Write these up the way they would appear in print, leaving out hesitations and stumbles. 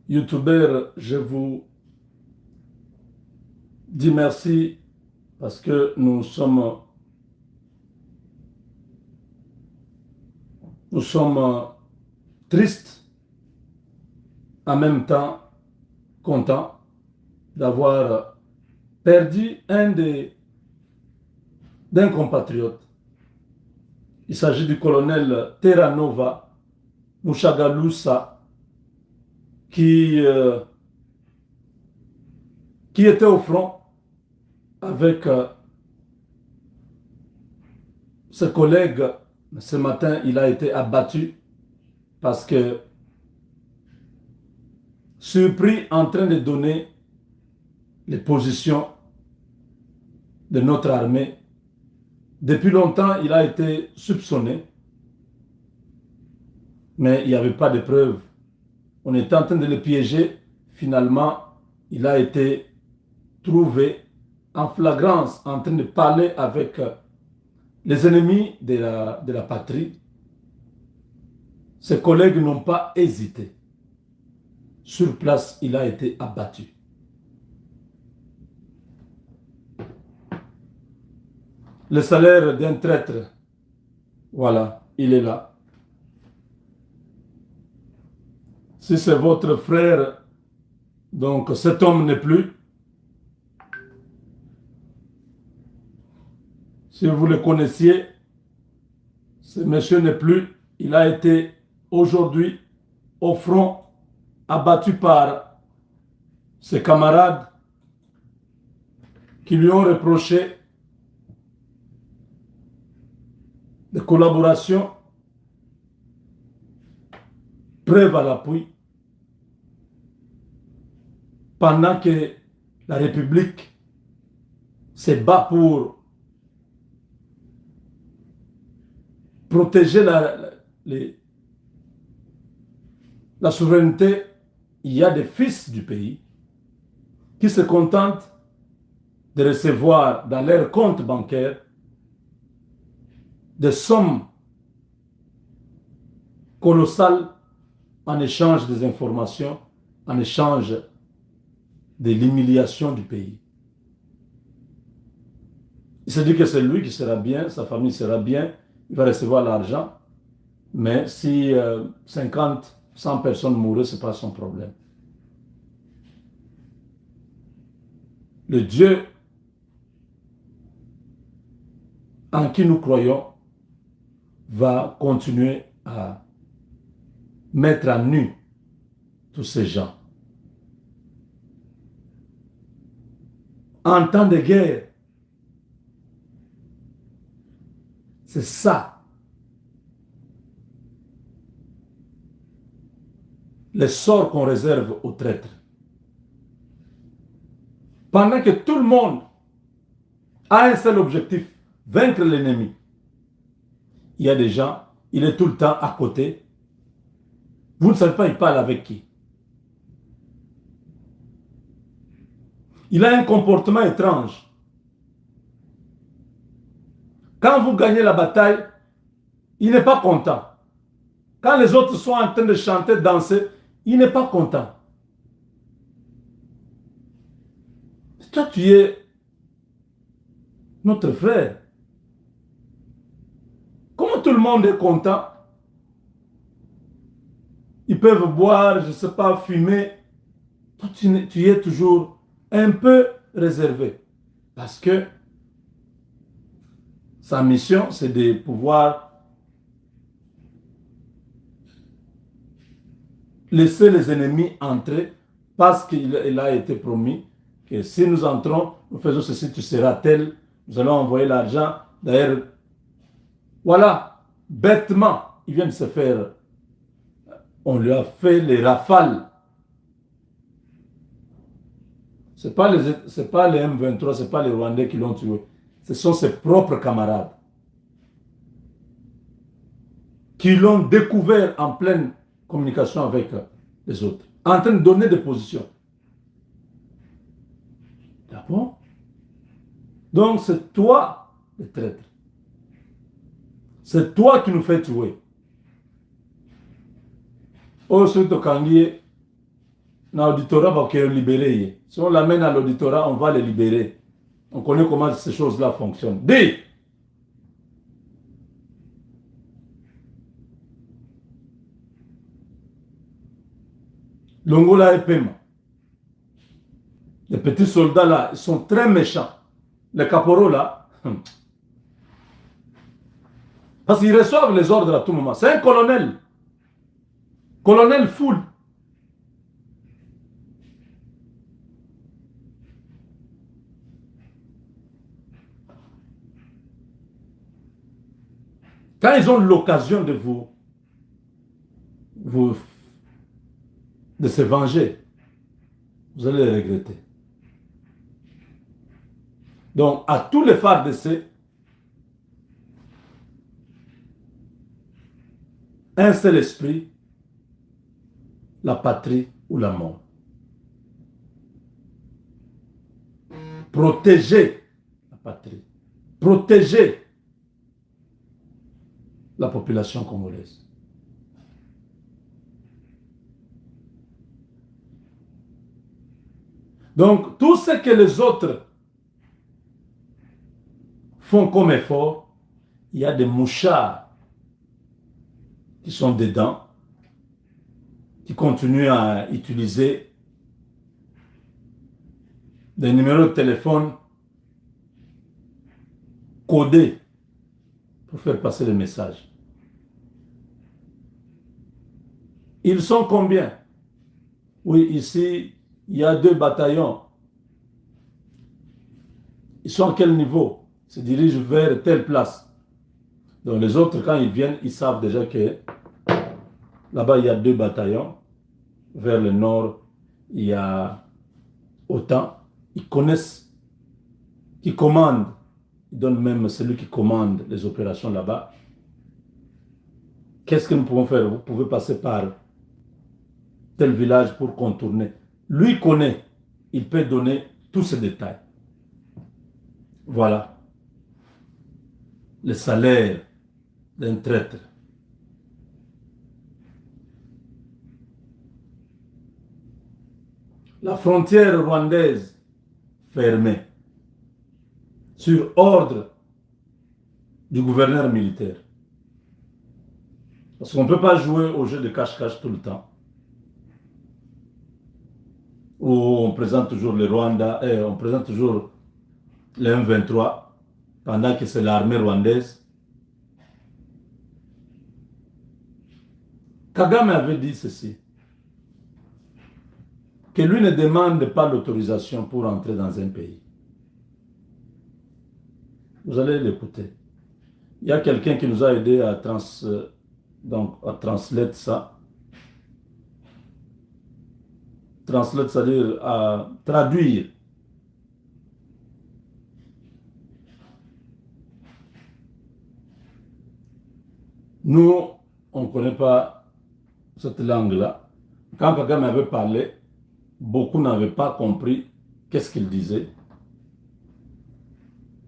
YouTubeurs, je vous dis merci parce que nous sommes tristes, en même temps contents d'avoir perdu d'un compatriote. Il s'agit du colonel Terranova Mushagalusa qui était au front avec ses collègues. Ce matin, il a été abattu parce que, surpris en train de donner les positions de notre armée, depuis longtemps, il a été soupçonné, mais il n'y avait pas de preuves. On était en train de le piéger. Finalement, il a été trouvé en flagrance en train de parler avec les ennemis de la patrie. Ses collègues n'ont pas hésité. Sur place, il a été abattu. Le salaire d'un traître, voilà, il est là. Si c'est votre frère, donc cet homme n'est plus. Si vous le connaissiez, ce monsieur n'est plus. Il a été aujourd'hui au front, abattu par ses camarades qui lui ont reproché de collaboration, preuve à l'appui, pendant que la République se bat pour protéger la souveraineté. Il y a des fils du pays qui se contentent de recevoir dans leur compte bancaire des sommes colossales en échange des informations, en échange de l'humiliation du pays. Il se dit que c'est lui qui sera bien, sa famille sera bien, il va recevoir l'argent, mais si 50, 100 personnes mourraient, ce n'est pas son problème. Le Dieu en qui nous croyons va continuer à mettre à nu tous ces gens. En temps de guerre, c'est ça. Le sort qu'on réserve aux traîtres. Pendant que tout le monde a un seul objectif, vaincre l'ennemi. Il y a des gens, il est tout le temps à côté. Vous ne savez pas, il parle avec qui. Il a un comportement étrange. Quand vous gagnez la bataille, il n'est pas content. Quand les autres sont en train de chanter, danser, il n'est pas content. Toi, tu es notre frère. Comment tout le monde est content? Ils peuvent boire, je ne sais pas, fumer. Toi, tu es toujours un peu réservé. Parce que sa mission, c'est de pouvoir laisser les ennemis entrer, parce qu'il a été promis que si nous entrons, nous faisons ceci, tu seras tel, nous allons envoyer l'argent. D'ailleurs, voilà, bêtement, il vient de se faire, on lui a fait les rafales. Ce n'est pas les M23, ce n'est pas les Rwandais qui l'ont tué. Ce sont ses propres camarades qui l'ont découvert en pleine communication avec les autres, en train de donner des positions. D'accord? Donc c'est toi le traître. C'est toi qui nous fais tuer. Oh, ce Tokangi, dans l'auditorat, va que libérer. Si on l'amène à l'auditorat, on va les libérer. On connaît comment ces choses-là fonctionnent. Dis! Longola et Pema. Les petits soldats là, ils sont très méchants. Les caporaux là, parce qu'ils reçoivent les ordres à tout moment. C'est un colonel. Colonel full. Quand ils ont l'occasion de de se venger, vous allez les regretter. Donc, à tous les FARDC, un seul esprit, la patrie ou la mort. Protéger la patrie. Protéger la population congolaise. Donc, tout ce que les autres font comme effort, il y a des mouchards qui sont dedans, qui continuent à utiliser des numéros de téléphone codés pour faire passer le message. Ils sont combien? Oui, ici, il y a 2 bataillons. Ils sont à quel niveau? Ils se dirigent vers telle place. Donc les autres, quand ils viennent, ils savent déjà que là-bas, il y a 2 bataillons. Vers le nord, il y a autant. Ils connaissent, qui commandent. Ils donnent même celui qui commande les opérations là-bas. Qu'est-ce que nous pouvons faire? Vous pouvez passer par tel village pour contourner. Lui connaît. Il peut donner tous ces détails. Voilà. Le salaire d'un traître. La frontière rwandaise fermée sur ordre du gouverneur militaire. Parce qu'on ne peut pas jouer au jeu de cache-cache tout le temps. Où on présente toujours le Rwanda, et on présente toujours le M23, pendant que c'est l'armée rwandaise. Kagame avait dit ceci, que lui ne demande pas l'autorisation pour entrer dans un pays. Vous allez l'écouter. Il y a quelqu'un qui nous a aidé à translater ça. Translate, c'est-à-dire à traduire. Nous, on ne connaît pas cette langue-là. Quand Kagame avait parlé, beaucoup n'avaient pas compris qu'est-ce qu'il disait.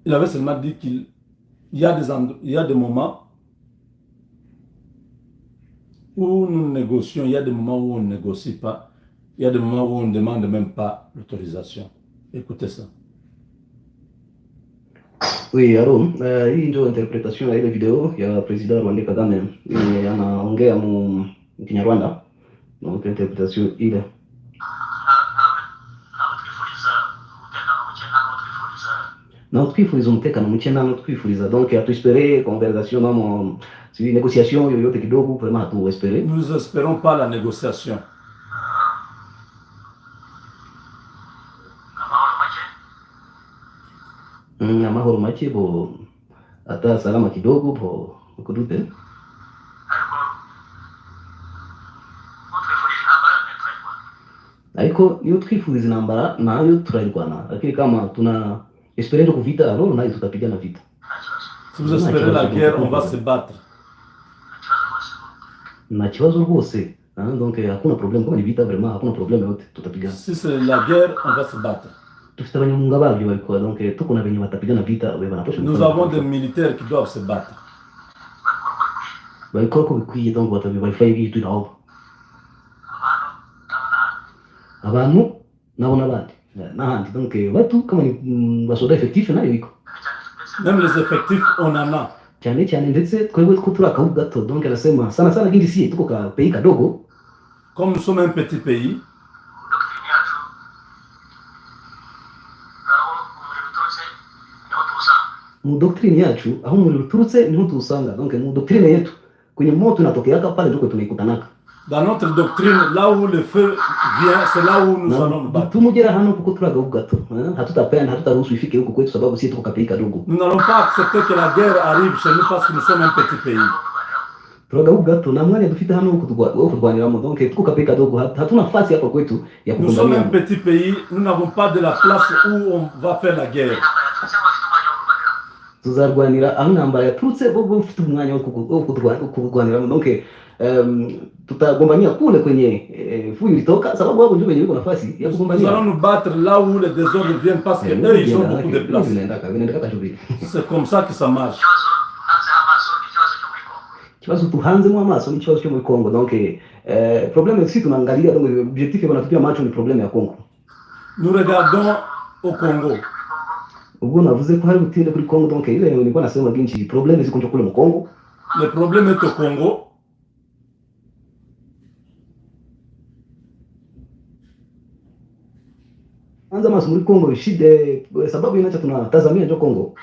Il avait seulement dit qu'il y a des moments où nous négocions, il y a des moments où on ne négocie pas, il y a des moments où on ne demande même pas l'autorisation. Écoutez ça. Oui, Aaron, hii ndio interpretation ya ile video ya President Rwanda Kagame anaongea mu Kinyarwanda. Donc interpretation ile. Naho twifuriza umutekano muke nano twifuriza donc atuespere conversation namo si négociation yoyote kidogo vraiment atuespere. Nous espérons pas la négociation. Amahoro make bo ata salama kidogo bo ukudute. Ariko iyo twifuriza intambara nayo turayirwana, lakini kama tuna espérez kuvita alors nayo tutapigana vita. Si vous espérez la guerre, on va se battre. Na kibazo rwose, donc hakuna problème, kama ni vita vraiment hakuna problème yote tutapigana. Si c'est la guerre, on va se battre. Tufite abanyamwuga babyo bariko donc tuko na benye batapigana vita we banapasha. Nous avons des militaires qui doivent se battre. babikora uko bikwiye donc batabivayifaye bitu nabo abantu nabo n'abandi n'ahandi donc batu kama ni basoda effectif nayo biko Même les effectifs, on en a. cyane cyane ndetse twebwe two turi akabuga gato donc anasema sana sana kindi si tuko ka pays kadogo. Comme nous sommes un petit pays, mu doctrine yacu aho umuriro uturutse niho tuwusanga donc mu doctrine yetu kwenye moto inatokeaka pale ndiko tunaikutanaka. dans notre doctrine, là où le feu vient, c'est là où nous allons nous battre. tumugera hano kuko turi agahugu gato hatutapenda hatutaruhusu ifike huko kwetu sababu si tuko ka pays kadogo. Nous n'allons pas accepter que la guerre arrive chez nous parce que nous sommes un petit pays. turi agahugu gato nta mwanya dufite hano wo kurwaniramo donc tuko ka pays kadogo hatuna nafasi hapa kwetu ya Nous sommes un kugombania. petit pays, nous n'avons pas de la place où on va faire la guerre. tuzarwanira aho intambara yaturutse bo bafite umwanya wo kurwaniramo donc tutagombania kule kwenye fuyo ilitoka sababu wao ndio wenye wako nafasi ya Nous kugombania. allons nous battre là où les désordres viennent parce que eux, ils ont beaucoup de place. C'est comme ça que ça marche. Kibazo tuhanzemo amaso ni kibazo cyo muri Kongo donc problème si tunaangalia donc objectif wanatupia macho ni problème ya Kongo. Nous regardons au Congo. Ubwo navuze ko hari butinde kuri Kongo donc ile nilikuwa nasema ginchi problème ziko kule mu Kongo. Le problème est au Congo. Anza maso muri Kongo shide sababu inacha tunatazamia ndio Kongo.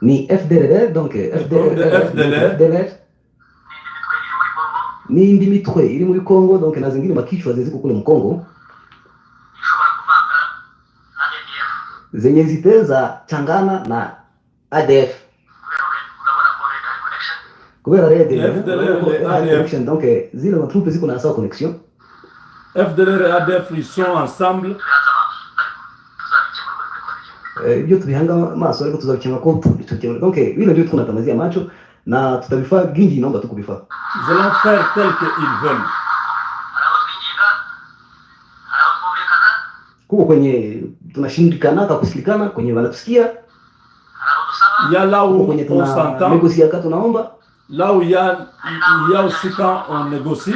Ni FDLR donc FDLR ni indi mitwe iri muri Kongo donc na zingine makichwa ziko kule mu Kongo zenye ziteza changana na ADF kubera ADF donc zile matrupe ziko na sawa connexion. FDLR et ADF, ils sont ensemble. Ibyo tubihanga maso ariko tuzabikema ko tutakemura donc bino ndio tunatamazia macho na tutabifaa gingi naomba tukubifaa. Nous allons faire tel qu'ils veulent. Kuko kwenye tunashindikana kusilikana kwenye wanatusikia. Il y a là où on s'entend. Négocier quand tunaomba. Là où il y a aussi quand on négocie.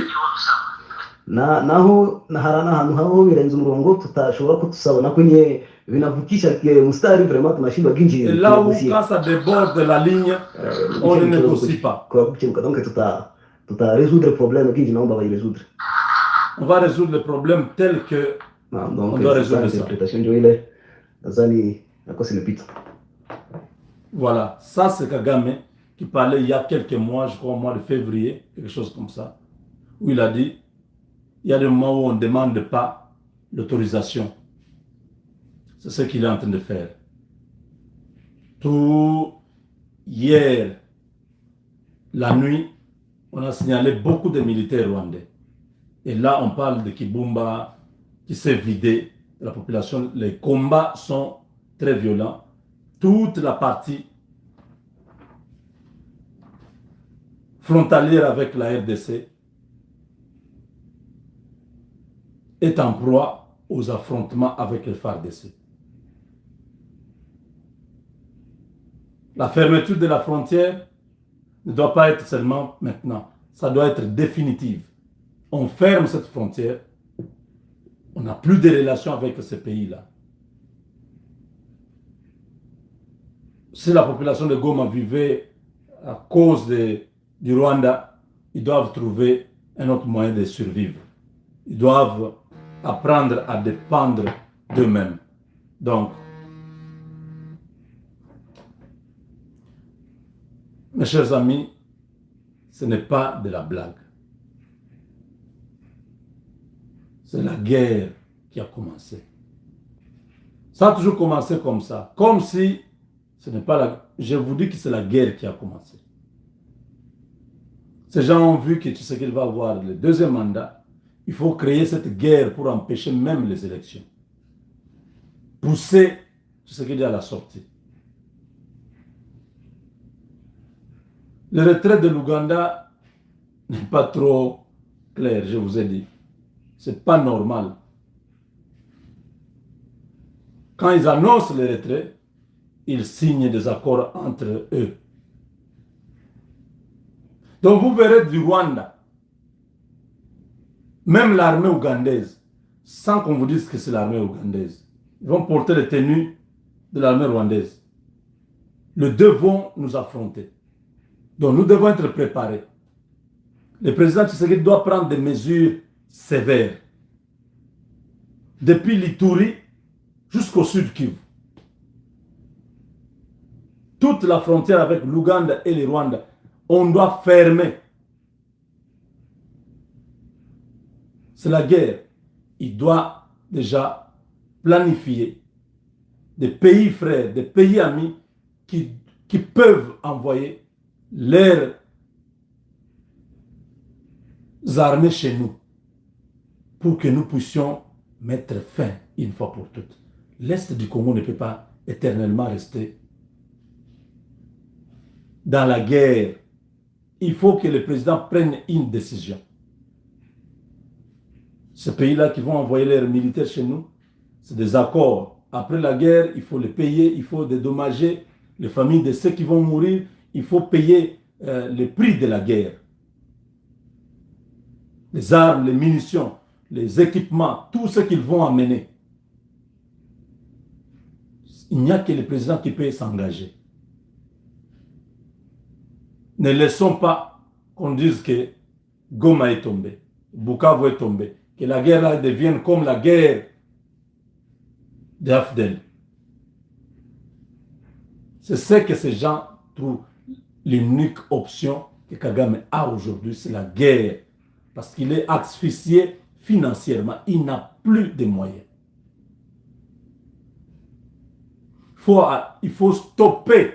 naho naharana hanu haho birenze umurongo tutashobora ko tusabona kwenye vinavukisha mstari vraiment tunashindwa ginji. Et là où quand ça déborde la ligne, on ne négocie pas. Donc tuta résoudre le problème ginji naomba va résoudre. On va résoudre le problème tel que on doit résoudre ça. Voilà, ça c'est Kagame qui parlait il y a quelques mois, je crois au mois de février, quelque chose comme ça, où il a dit il y a des moments où on ne demande pas l'autorisation. C'est ce qu'il est en train de faire. Tout hier, la nuit, on a signalé beaucoup de militaires rwandais. Et là, on parle de Kibumba qui s'est vidé de la population. Les combats sont très violents. Toute la partie frontalière avec la RDC est en proie aux affrontements avec les FARDC. La fermeture de la frontière ne doit pas être seulement maintenant, ça doit être définitive. On ferme cette frontière, on n'a plus de relations avec ces pays-là. Si la population de Goma vivait à cause du Rwanda, ils doivent trouver un autre moyen de survivre. Ils doivent apprendre à dépendre d'eux-mêmes. Donc, mes chers amis, ce n'est pas de la blague. C'est la guerre qui a commencé. Ça a toujours commencé comme ça. Comme si ce n'est pas la... Je vous dis que c'est la guerre qui a commencé. Ces gens ont vu que tu sais qu'il va avoir le deuxième mandat. Il faut créer cette guerre pour empêcher même les élections. Pousser ce qu'il y a à la sortie. Le retrait de l'Ouganda n'est pas trop clair, je vous ai dit. C'est pas normal. Quand ils annoncent le retrait, ils signent des accords entre eux. Donc vous verrez du Rwanda, même l'armée ougandaise, sans qu'on vous dise que c'est l'armée ougandaise, ils vont porter les tenues de l'armée rwandaise. Les deux vont nous affronter. Donc nous devons être préparés. Le président Tshisekedi doit prendre des mesures sévères. Depuis l'Ituri jusqu'au sud Kivu. Toute la frontière avec l'Ouganda et le Rwanda, on doit fermer. C'est la guerre. Il doit déjà planifier des pays frères, des pays amis qui peuvent envoyer leurs armées chez nous pour que nous puissions mettre fin une fois pour toutes. L'Est du Congo ne peut pas éternellement rester dans la guerre. Il faut que le président prenne une décision. Ces pays-là qui vont envoyer leurs militaires chez nous, c'est des accords. Après la guerre, il faut les payer, il faut dédommager les familles de ceux qui vont mourir, il faut payer le prix de la guerre. Les armes, les munitions, les équipements, tout ce qu'ils vont amener. Il n'y a que le président qui peut s'engager. Ne laissons pas qu'on dise que Goma est tombé, Bukavu est tombé, que la guerre là devienne comme la guerre d'Afdel. C'est ce que ces gens trouvent. L'unique option que Kagame a aujourd'hui, c'est la guerre. Parce qu'il est asphyxié financièrement. Il n'a plus de moyens. Il faut stopper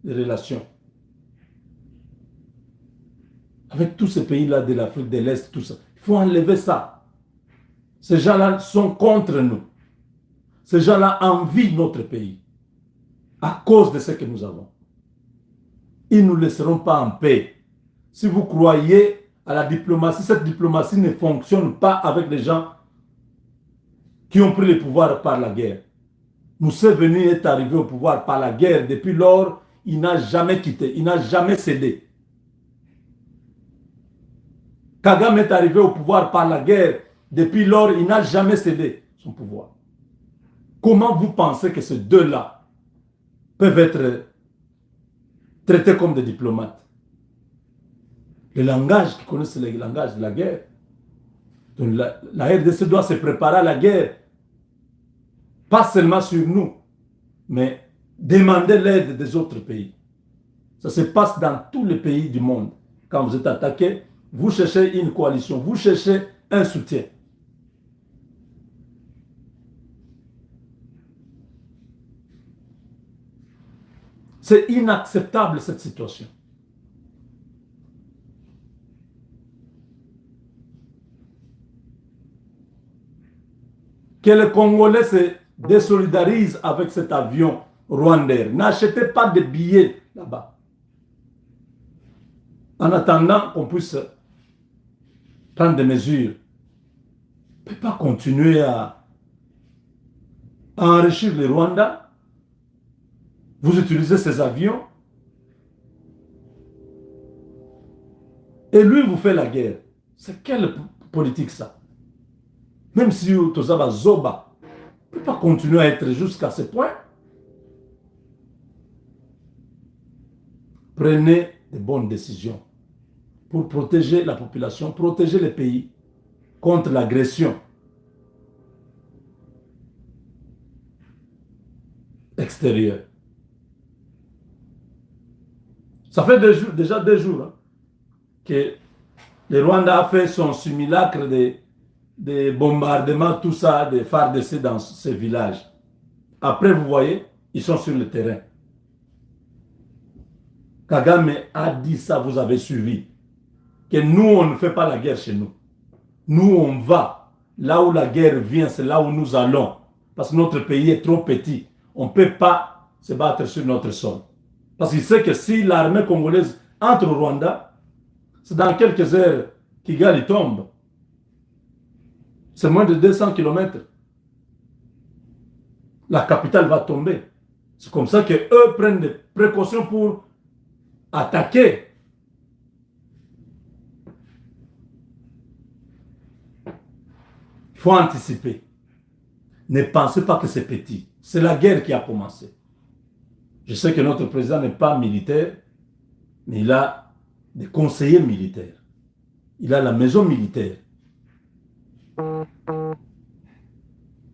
les relations avec tous ces pays-là de l'Afrique de l'Est, tout ça. Il faut enlever ça. Ces gens-là sont contre nous. Ces gens-là envient notre pays à cause de ce que nous avons. Ils ne nous laisseront pas en paix. Si vous croyez à la diplomatie, cette diplomatie ne fonctionne pas avec les gens qui ont pris le pouvoir par la guerre. Museveni est arrivé au pouvoir par la guerre. Depuis lors, il n'a jamais quitté, il n'a jamais cédé. Kagame est arrivé au pouvoir par la guerre. Depuis lors, il n'a jamais cédé son pouvoir. Comment vous pensez que ces deux-là peuvent être traités comme des diplomates? Le langage qu'ils connaissent, c'est le langage de la guerre. Donc la RDC doit se préparer à la guerre. Pas seulement sur nous, mais demander l'aide des autres pays. Ça se passe dans tous les pays du monde. Quand vous êtes attaqué, vous cherchez une coalition, vous cherchez un soutien. C'est inacceptable cette situation. Que les Congolais se désolidarisent avec cet avion rwandais. N'achetez pas de billets là-bas. En attendant qu'on puisse prendre des mesures. On ne peut pas continuer à enrichir le Rwanda. Vous utilisez ces avions. Et lui vous fait la guerre. C'est quelle politique ça? Même si Tozaba Zoba ne peut pas continuer à être jusqu'à ce point. Prenez de bonnes décisions pour protéger la population, protéger les pays contre l'agression extérieure. Ça fait déjà 2 jours hein, que le Rwanda a fait son simulacre de bombardements, tout ça, des FARDC dans ces villages. Après, vous voyez, ils sont sur le terrain. Kagame a dit ça, vous avez suivi. Que nous, on ne fait pas la guerre chez nous. Nous, on va. Là où la guerre vient, c'est là où nous allons. Parce que notre pays est trop petit. On ne peut pas se battre sur notre sol. Parce qu'il sait que si l'armée congolaise entre au Rwanda, c'est dans quelques heures Kigali tombe. C'est moins de 200 km. La capitale va tomber. C'est comme ça qu'eux prennent des précautions pour attaquer faut anticiper. Ne pensez pas que c'est petit. C'est la guerre qui a commencé. Je sais que notre président n'est pas militaire, mais il a des conseillers militaires. Il a la maison militaire.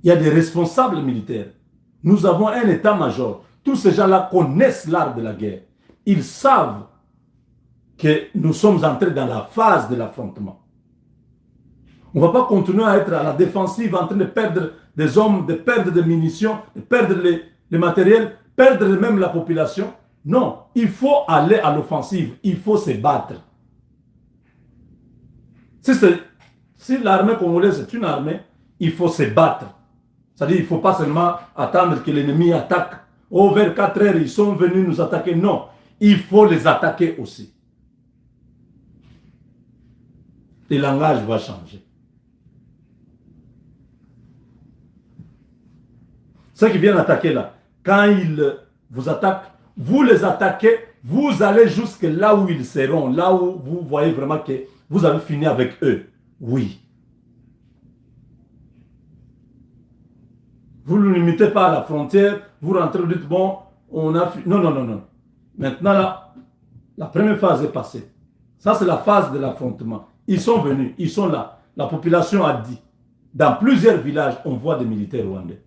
Il y a des responsables militaires. Nous avons un état-major. Tous ces gens-là connaissent l'art de la guerre. Ils savent que nous sommes entrés dans la phase de l'affrontement. On ne va pas continuer à être à la défensive en train de perdre des hommes, de perdre des munitions, de perdre les matériels, perdre même la population. Non, il faut aller à l'offensive, il faut se battre. Si l'armée congolaise est une armée, il faut se battre. C'est-à-dire qu'il ne faut pas seulement attendre que l'ennemi attaque. Oh, vers 4 heures, ils sont venus nous attaquer. Non, il faut les attaquer aussi. Le langage va changer. Ceux qui viennent attaquer là, quand ils vous attaquent, vous les attaquez, vous allez jusque là où ils seront, là où vous voyez vraiment que vous avez fini avec eux. Oui. Vous ne limitez pas à la frontière, vous rentrez, vous dites, bon, on a... Non, non, non, non. Maintenant, là, la première phase est passée. Ça, c'est la phase de l'affrontement. Ils sont venus, ils sont là. La population a dit, dans plusieurs villages, on voit des militaires rwandais.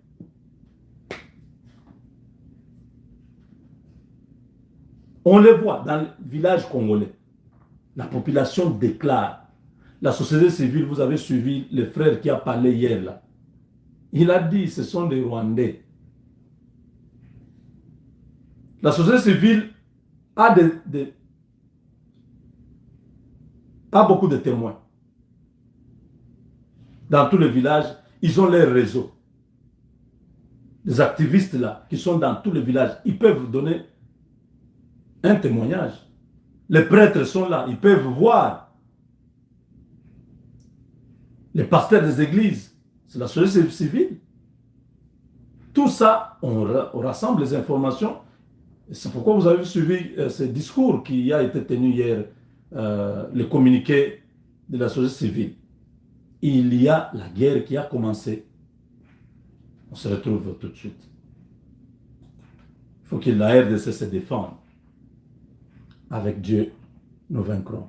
On les voit dans le village congolais. La population déclare. La société civile, vous avez suivi le frère qui a parlé hier là. Il a dit, ce sont des Rwandais. La société civile a, a beaucoup de témoins. Dans tous les villages, ils ont leur réseau. Les activistes là, qui sont dans tous les villages, ils peuvent donner un témoignage. Les prêtres sont là, ils peuvent voir. Les pasteurs des églises, c'est la société civile. Tout ça, on rassemble les informations. C'est pourquoi vous avez suivi ce discours qui a été tenu hier, le communiqué de la société civile. Il y a la guerre qui a commencé. On se retrouve tout de suite. Il faut que la RDC se défende. Avec Dieu, nous vaincrons.